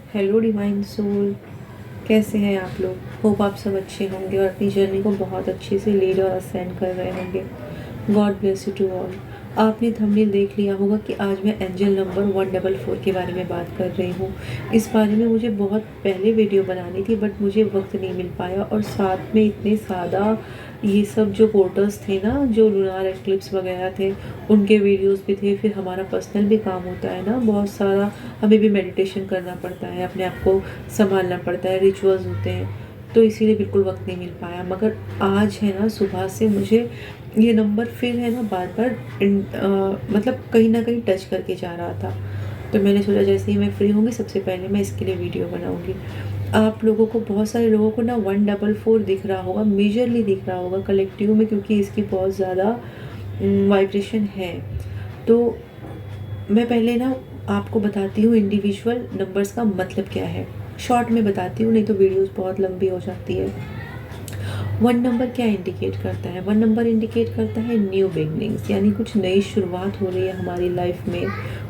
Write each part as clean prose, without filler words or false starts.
Hello divine soul, कैसे हैं आप लोग। होप आप सब अच्छे होंगे और अपनी जर्नी को बहुत अच्छे से लीड और असेंड कर रहे होंगे। God bless you to all. आपने थंबनेल देख लिया होगा कि आज मैं एंजल नंबर 144 के बारे में बात कर रही हूँ। इस बारे में मुझे बहुत पहले वीडियो बनानी थी बट मुझे वक्त नहीं मिल पाया, और साथ में इतने सादा ये सब जो पोर्टल्स थे ना, जो लूनार एक्लिप्स वगैरह थे, उनके वीडियोस भी थे। फिर हमारा पर्सनल भी काम होता है ना बहुत सारा, हमें भी मेडिटेशन करना पड़ता है, अपने आप को संभालना पड़ता है, रिचुअल्स होते हैं, तो इसीलिए बिल्कुल वक्त नहीं मिल पाया। मगर आज है ना, सुबह से मुझे ये नंबर फिर है ना बार बार मतलब कहीं ना कहीं टच करके जा रहा था। तो मैंने सोचा जैसे ही मैं फ्री होंगी सबसे पहले मैं इसके लिए वीडियो बनाऊंगी। आप लोगों को, बहुत सारे लोगों को ना 144 दिख रहा होगा, मेजरली दिख रहा होगा कलेक्टिव में, क्योंकि इसकी बहुत ज़्यादा वाइब्रेशन है। तो मैं पहले ना आपको बताती हूँ इंडिविजुअल नंबर्स का मतलब क्या है। शॉर्ट में बताती हूँ, नहीं तो वीडियोस बहुत लंबी हो जाती है। 1 नंबर क्या इंडिकेट करता है? 1 नंबर इंडिकेट करता है न्यू बिगनिंग्स, यानी कुछ नई शुरुआत हो रही है हमारी लाइफ में,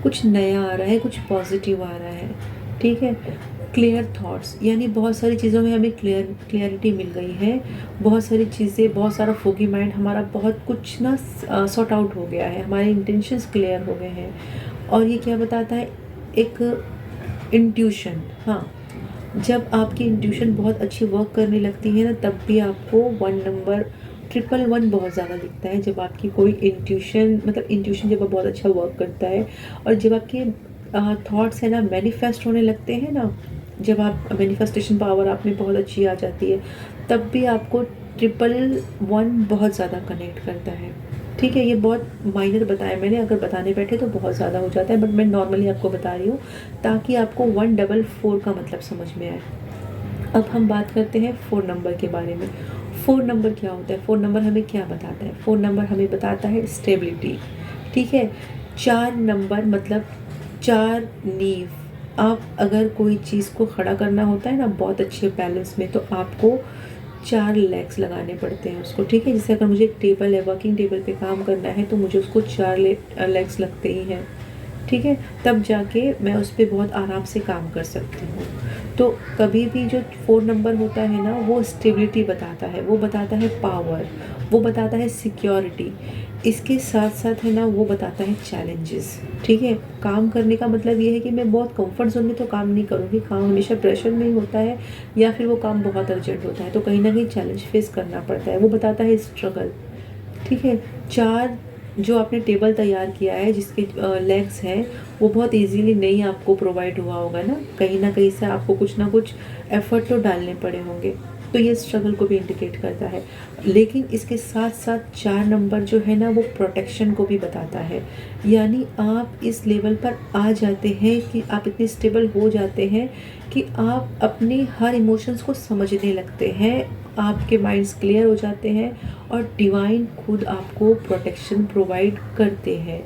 कुछ नया आ रहा है, कुछ पॉजिटिव आ रहा है। ठीक है। क्लियर थॉट्स, यानी बहुत सारी चीज़ों में हमें क्लियरिटी मिल गई है। बहुत सारी चीज़ें, बहुत सारा फोगी माइंड हमारा, बहुत कुछ ना सॉर्ट आउट हो गया है, हमारे इंटेंशंस क्लियर हो गए हैं। और ये क्या बताता है? एक इंट्यूशन। हाँ, जब आपकी इंट्यूशन बहुत अच्छी वर्क करने लगती है ना, तब भी आपको 1 नंबर 111 बहुत ज़्यादा दिखता है। जब आपकी कोई इंट्यूशन, मतलब इंट्यूशन जब बहुत अच्छा वर्क करता है, और जब आपके थॉट्स है ना मैनिफेस्ट होने लगते हैं ना, जब आप मैनिफेस्टेशन पावर आप में बहुत अच्छी आ जाती है, तब भी आपको 111 बहुत ज़्यादा कनेक्ट करता है। ठीक है, ये बहुत माइनर बताया मैंने, अगर बताने बैठे तो बहुत ज़्यादा हो जाता है, बट मैं नॉर्मली आपको बता रही हूँ ताकि आपको 144 का मतलब समझ में आए। अब हम बात करते हैं 4 नंबर के बारे में। 4 नंबर क्या होता है? 4 नंबर हमें क्या बताता है? 4 नंबर हमें बताता है स्टेबिलिटी। ठीक है। 4 नंबर मतलब 4 नींव। आप अगर कोई चीज़ को खड़ा करना होता है ना बहुत अच्छे बैलेंस में, तो आपको 4 लेग्स लगाने पड़ते हैं उसको। ठीक है। जैसे अगर मुझे एक टेबल है, वर्किंग टेबल पे काम करना है, तो मुझे उसको 4 लेग्स लगते ही हैं। ठीक है। तब जाके मैं उस पर बहुत आराम से काम कर सकती हूँ। तो कभी भी जो 4 नंबर होता है ना, वो स्टेबिलिटी बताता है, वो बताता है पावर, वो बताता है सिक्योरिटी। इसके साथ साथ है ना, वो बताता है चैलेंजेस। ठीक है। काम करने का मतलब ये है कि मैं बहुत कंफर्ट जोन में तो काम नहीं करूँगी, काम हमेशा प्रेशर में ही होता है, या फिर वो काम बहुत अर्जेंट होता है, तो कहीं ना कहीं चैलेंज फेस करना पड़ता है। वो बताता है स्ट्रगल। ठीक है। 4 जो आपने टेबल तैयार किया है, जिसके लेग्स हैं, वो बहुत इजीली नहीं आपको प्रोवाइड हुआ होगा ना कहीं से आपको कुछ ना कुछ एफर्ट तो डालने पड़े होंगे, तो ये स्ट्रगल को भी इंडिकेट करता है। लेकिन इसके साथ साथ 4 नंबर जो है ना, वो प्रोटेक्शन को भी बताता है। यानी आप इस लेवल पर आ जाते हैं कि आप इतने स्टेबल हो जाते हैं कि आप अपने हर इमोशंस को समझने लगते हैं, आपके माइंड्स क्लियर हो जाते हैं, और डिवाइन खुद आपको प्रोटेक्शन प्रोवाइड करते हैं।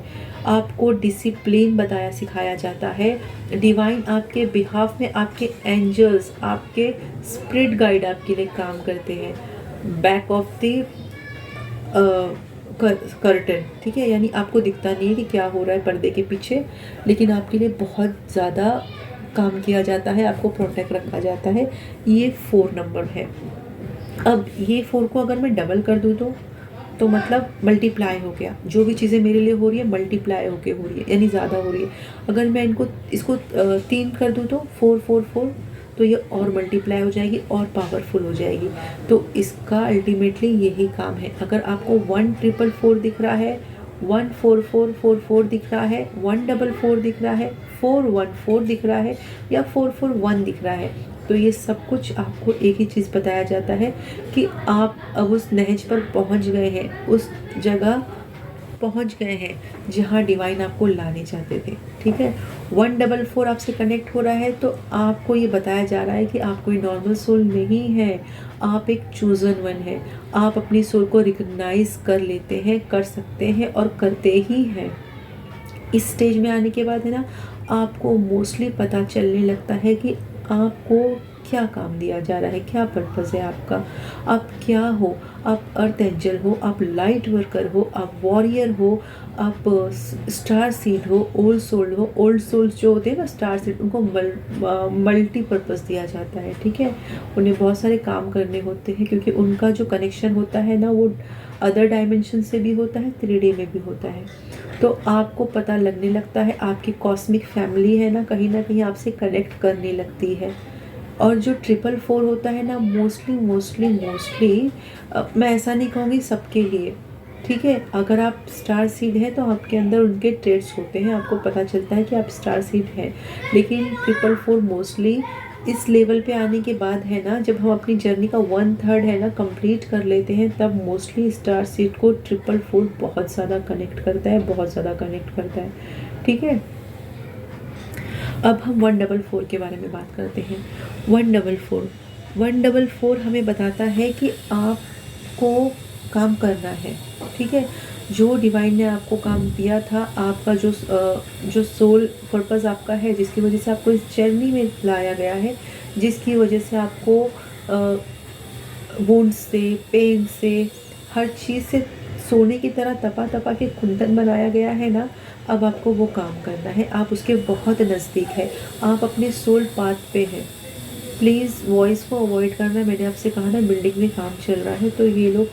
आपको डिसिप्लिन बताया सिखाया जाता है। डिवाइन आपके बिहाफ में, आपके एंजल्स, आपके स्पिरिट गाइड आपके लिए काम करते हैं। Back of the curtain. ठीक है। यानी आपको दिखता नहीं है कि क्या हो रहा है पर्दे के पीछे, लेकिन आपके लिए बहुत ज़्यादा काम किया जाता है, आपको प्रोटेक्ट रखा जाता है। ये 4 नंबर है। अब ये 4 को अगर मैं डबल कर दूँ तो मतलब मल्टीप्लाई हो गया। जो भी चीज़ें मेरे लिए हो रही है मल्टीप्लाई होके हो रही है, यानी ज़्यादा हो रही है। अगर मैं इसको 3 कर दूँ तो 4 तो ये और मल्टीप्लाई हो जाएगी और पावरफुल हो जाएगी। तो इसका अल्टीमेटली यही काम है। अगर आपको 1 4 4 दिख रहा है, 1 4 4 4 4 दिख रहा है, 1 4 4 दिख रहा है, 4 1 4 दिख रहा है, या 4 4 1 दिख रहा है, तो ये सब कुछ आपको एक ही चीज़ बताया जाता है कि आप अब उस नहज पर पहुंच गए हैं, उस जगह पहुंच गए हैं जहां डिवाइन आपको लाने चाहते थे। ठीक है। 1 4 4 आपसे कनेक्ट हो रहा है, तो आपको ये बताया जा रहा है कि आप कोई नॉर्मल सोल नहीं है, आप एक चूजन वन है। आप अपनी सोल को रिकग्नाइज कर लेते हैं, कर सकते हैं और करते ही हैं। इस स्टेज में आने के बाद है ना, आपको मोस्टली पता चलने लगता है कि आपको क्या काम दिया जा रहा है, क्या पर्पज़ है आपका, आप क्या हो, आप अर्थ एंजल हो, आप लाइट वर्कर हो, आप वॉरियर हो, आप स्टार सीड हो, ओल्ड सोल हो। ओल्ड सोल्स जो होते हैं ना स्टार सीड, उनको मल्टी पर्पज़ दिया जाता है, ठीक है। उन्हें बहुत सारे काम करने होते हैं क्योंकि उनका जो कनेक्शन होता है ना वो अदर डायमेंशन से भी होता है, 3D में भी होता है। तो आपको पता लगने लगता है, आपकी कॉस्मिक फैमिली है ना कहीं आपसे कनेक्ट करने लगती है। और जो 444 होता है ना मोस्टली मैं ऐसा नहीं कहूँगी सबके लिए, ठीक है। अगर आप स्टार सीड हैं तो आपके अंदर उनके ट्रेड्स होते हैं, आपको पता चलता है कि आप स्टार सीड हैं। लेकिन 444 मोस्टली इस लेवल पे आने के बाद है ना, जब हम अपनी जर्नी का 1/3 है ना कंप्लीट कर लेते हैं, तब मोस्टली स्टार सीड को 444 बहुत ज़्यादा कनेक्ट करता है, बहुत ज़्यादा कनेक्ट करता है, ठीक है। अब हम 144 के बारे में बात करते हैं। 144 हमें बताता है कि आपको काम करना है, ठीक है। जो डिवाइन ने आपको काम दिया था, आपका जो सोल पर्पस आपका है, जिसकी वजह से आपको इस जर्नी में लाया गया है, जिसकी वजह से आपको वुंड से, पेन से, हर चीज़ से सोने की तरह तपा तपा के कुंदन बनाया गया है ना, अब आपको वो काम करना है। आप उसके बहुत नज़दीक है, आप अपने सोल पाथ पे हैं। प्लीज़ वॉइस को अवॉइड करना। मैंने आपसे कहा ना बिल्डिंग में काम चल रहा है तो ये लोग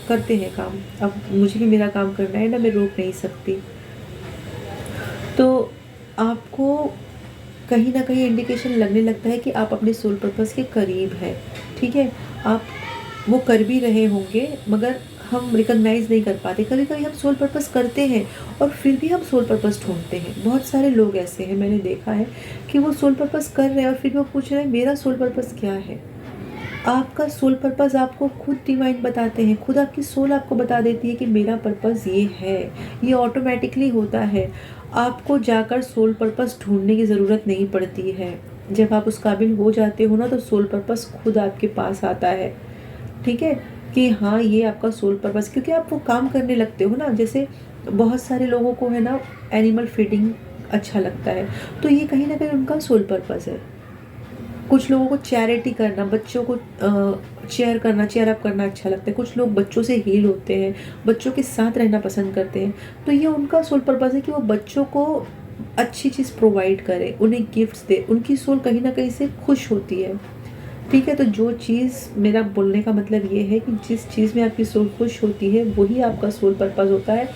करते हैं काम। अब मुझे भी मेरा काम करना है ना, मैं रोक नहीं सकती। तो आपको कहीं ना कहीं इंडिकेशन लगने लगता है कि आप अपने सोल पर्पस के करीब हैं, ठीक है। आप वो कर भी रहे होंगे मगर हम रिकॉग्नाइज नहीं कर पाते। कभी कभी हम सोल पर्पस करते हैं और फिर भी हम सोल पर्पस ढूंढते हैं। बहुत सारे लोग ऐसे हैं, मैंने देखा है कि वो सोल पर्पस कर रहे हैं और फिर वो पूछ रहे हैं मेरा सोल पर्पस क्या है। आपका सोल पर्पस आपको खुद डिवाइन बताते हैं, खुद आपकी सोल आपको बता देती है कि मेरा पर्पस ये है। ये ऑटोमेटिकली होता है, आपको जाकर सोल पर्पस ढूंढने की ज़रूरत नहीं पड़ती है। जब आप उस काबिल हो जाते हो ना तो सोल पर्पस खुद आपके पास आता है, ठीक है। कि हाँ ये आपका सोल पर्पस, क्योंकि आप वो काम करने लगते हो ना। जैसे बहुत सारे लोगों को है ना एनिमल फीडिंग अच्छा लगता है, तो ये कहीं ना कहीं उनका सोल पर्पस है। कुछ लोगों को चैरिटी करना, बच्चों को चेयर अप करना अच्छा लगता है। कुछ लोग बच्चों से हील होते हैं, बच्चों के साथ रहना पसंद करते हैं। तो ये उनका सोल पर्पस है कि वो बच्चों को अच्छी चीज़ प्रोवाइड करे, उन्हें गिफ्ट्स दे। उनकी सोल कहीं ना कहीं से खुश होती है, ठीक है। तो जो चीज़, मेरा बोलने का मतलब ये है कि जिस चीज़ में आपकी सोल खुश होती है वही आपका सोल पर्पस होता है।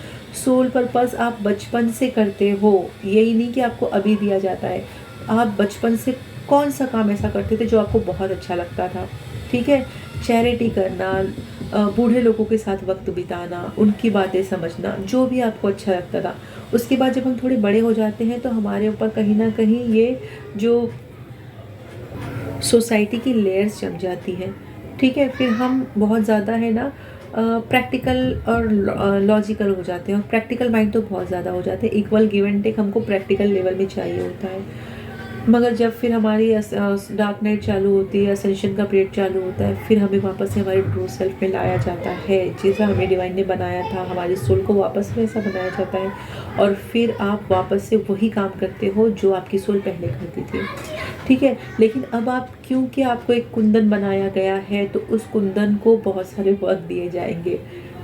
सोल पर्पस आप बचपन से करते हो, यही नहीं कि आपको अभी दिया जाता है। आप बचपन से कौन सा काम ऐसा करते थे जो आपको बहुत अच्छा लगता था, ठीक है। चैरिटी करना, बूढ़े लोगों के साथ वक्त बिताना, उनकी बातें समझना, जो भी आपको अच्छा लगता था। उसके बाद जब हम थोड़े बड़े हो जाते हैं तो हमारे ऊपर कहीं ना कहीं ये जो सोसाइटी की लेयर्स जम जाती हैं, ठीक है। फिर हम बहुत ज़्यादा है ना प्रैक्टिकल और लॉजिकल हो जाते हैं, और प्रैक्टिकल माइंड तो बहुत ज़्यादा हो जाते हैं। इक्वल गिव एंड टेक हमको प्रैक्टिकल लेवल में चाहिए होता है। मगर जब फिर हमारी डार्क नाइट चालू होती है, असेंशन का पीरियड चालू होता है, फिर हमें वापस से हमारे ट्रू सेल्फ में लाया जाता है, जैसा हमें डिवाइन ने बनाया था। हमारी सोल को वापस वैसा बनाया जाता है और फिर आप वापस से वही काम करते हो जो आपकी सोल पहले करती थी, ठीक है। लेकिन अब आप, क्योंकि आपको एक कुंदन बनाया गया है तो उस कुंदन को बहुत सारे वर्क दिए जाएंगे,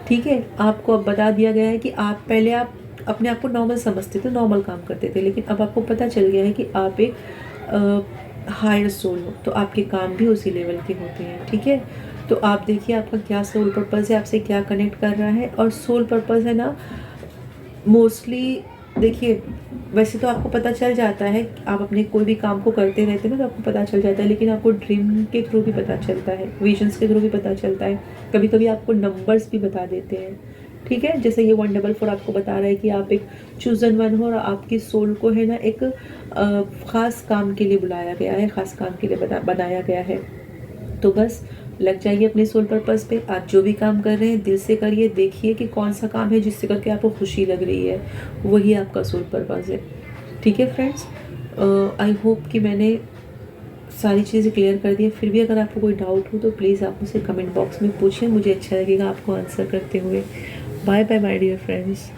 ठीक है। आपको अब बता दिया गया है कि आप पहले आप अपने आप को नॉर्मल समझते थे, नॉर्मल काम करते थे, लेकिन अब आपको पता चल गया है कि आप एक हायर सोल हो, तो आपके काम भी उसी लेवल के होते हैं, ठीक है। तो आप देखिए आपका क्या सोल पर्पस है, आपसे क्या कनेक्ट कर रहा है। और सोल पर्पस है ना मोस्टली, देखिए वैसे तो आपको पता चल जाता है, आप अपने कोई भी काम को करते रहते हैं ना तो आपको पता चल जाता है, लेकिन आपको ड्रीम के थ्रू भी पता चलता है, विजन्स के थ्रू भी पता चलता है, कभी कभी आपको नंबर्स भी बता देते हैं, ठीक है। जैसे ये 144 आपको बता रहा है कि आप एक चूजन वन हो और आपकी सोल को है ना एक ख़ास काम के लिए बुलाया गया है, ख़ास काम के लिए बनाया गया है। तो बस लग जाइए अपने सोल पर्पस पे। आप जो भी काम कर रहे हैं दिल से करिए, देखिए कि कौन सा काम है जिससे करके आपको खुशी लग रही है, वही आपका सोल पर्पस है, ठीक है फ्रेंड्स। आई होप कि मैंने सारी चीज़ें क्लियर कर दी है। फिर भी अगर आपको कोई डाउट हो तो प्लीज़ आप मुझसे कमेंट बॉक्स में पूछिए, मुझे अच्छा लगेगा आपको आंसर करते हुए। Bye bye my dear friends.